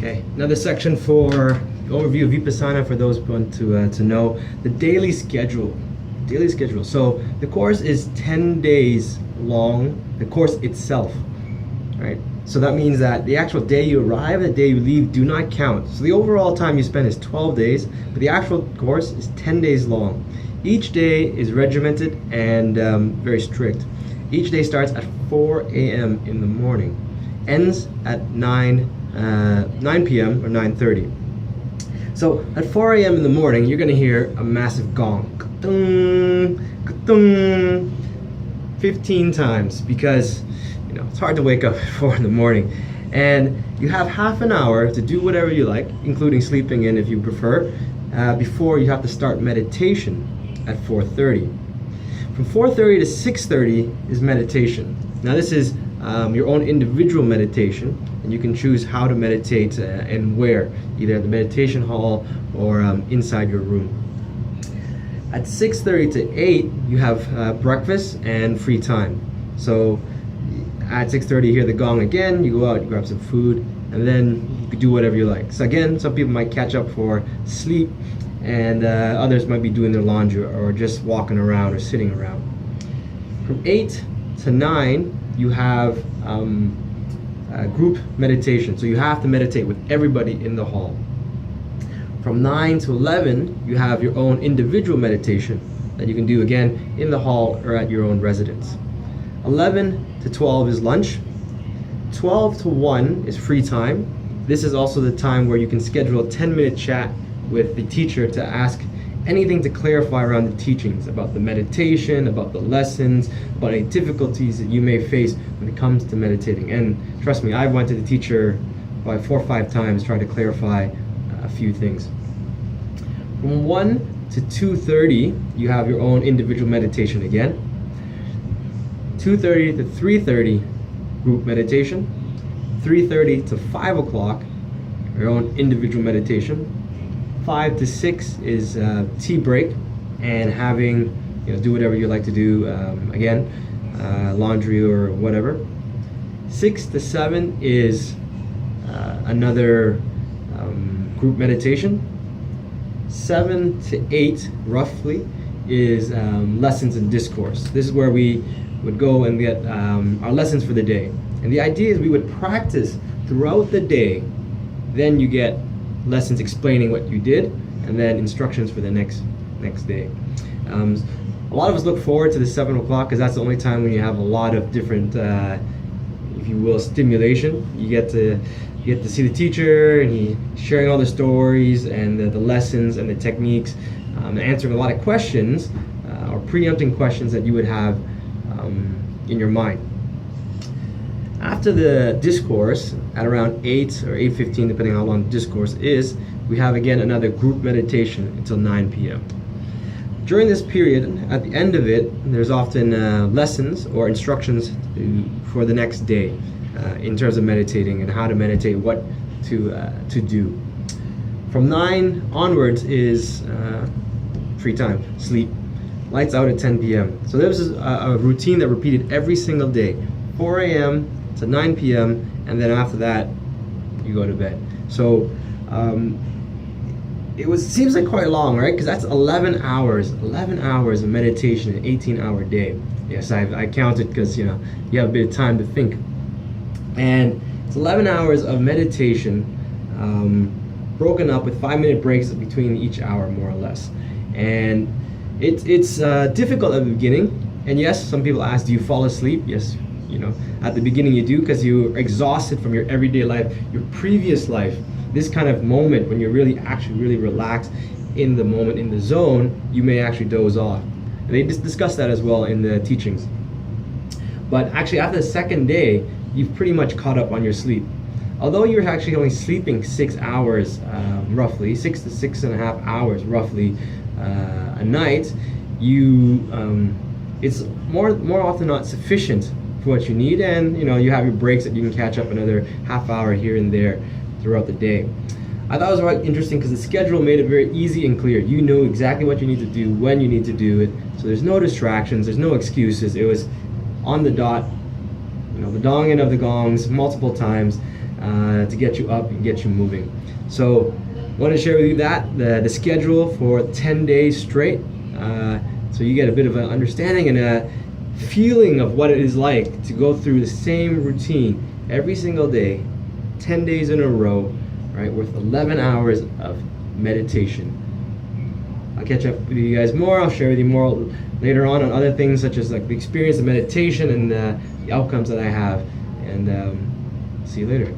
Okay, another section for overview of Vipassana for those who want to know the daily schedule. Daily schedule. So the course is 10 days long, the course itself, right? So that means that the actual day you arrive and the day you leave do not count. So the overall time you spend is 12 days, but the actual course is 10 days long. Each day is regimented and very strict. Each day starts at 4 a.m. in the morning, ends at 9 p.m. or 9:30. So at 4 a.m. in the morning, you're going to hear a massive gong, ka-tung, ka-tung, 15 times, because it's hard to wake up at 4 in the morning. And you have half an hour to do whatever you like, including sleeping in if you prefer, before you have to start meditation at 4:30. From 4:30 to 6:30 is meditation. Now this is your own individual meditation, and you can choose how to meditate and where, either at the meditation hall or inside your room. At 6:30 to 8, you have breakfast and free time. So at 6:30 you hear the gong again, you go out, you grab some food, and then you can do whatever you like. So again, some people might catch up for sleep, and others might be doing their laundry or just walking around or sitting around. From 8 to 9, you have group meditation. So you have to meditate with everybody in the hall. From 9 to 11, you have your own individual meditation that you can do again in the hall or at your own residence. 11 to 12 is lunch. 12 to 1 is free time. This is also the time where you can schedule a 10-minute chat with the teacher to ask anything to clarify around the teachings, about the meditation, about the lessons, about any difficulties that you may face when it comes to meditating. And trust me, I went to the teacher by 4 or 5 times trying to clarify a few things. From 1 to 2:30, you have your own individual meditation again. 2:30 to 3:30, group meditation. 3:30 to 5 o'clock, your own individual meditation. 5 to 6 is tea break and having, do whatever you like to do, again, laundry or whatever. 6 to 7 is another group meditation. 7 to 8, roughly, is lessons and discourse. This is where we would go and get our lessons for the day. And the idea is we would practice throughout the day, then you get lessons explaining what you did, and then instructions for the next day. A lot of us look forward to the 7 o'clock because that's the only time when you have a lot of different, if you will, stimulation. You get to see the teacher, and he's sharing all the stories and the lessons and the techniques, answering a lot of questions or preempting questions that you would have in your mind. After the discourse, at around 8 or 8:15, depending on how long the discourse is, we have again another group meditation until 9 p.m. During this period, at the end of it, there's often lessons or instructions for the next day in terms of meditating and how to meditate, what to do. From 9 onwards is free time, sleep. Lights out at 10 p.m. So there was a routine that repeated every single day, 4 a.m. to 9 p.m. and then after that you go to bed. So seems like quite long, right? Because that's 11 hours of meditation in an 18-hour day. Yes, I counted because you have a bit of time to think. And it's 11 hours of meditation broken up with 5-minute breaks between each hour, more or less. And it's difficult at the beginning. And yes, some people ask, do you fall asleep? Yes, at the beginning you do, because you're exhausted from your everyday life, your previous life. This kind of moment when you're really relaxed in the moment, in the zone, you may actually doze off. And they discuss that as well in the teachings. But actually after the second day, you've pretty much caught up on your sleep. Although you're actually only sleeping 6 hours, roughly, 6 to 6.5 hours roughly a night, it's more often not sufficient for what you need, and you have your breaks that you can catch up another half hour here and there throughout the day. I thought it was quite interesting because the schedule made it very easy and clear. You knew exactly what you need to do, when you need to do it, so there's no distractions, there's no excuses. It was on the dot, the donging of the gongs multiple times, to get you up and get you moving. So I want to share with you that the schedule for 10 days straight, so you get a bit of an understanding and a feeling of what it is like to go through the same routine every single day, 10 days in a row, right, with 11 hours of meditation. I'll catch up with you guys more. I'll share with you more later on other things such as like the experience of meditation and the outcomes that I have. And see you later.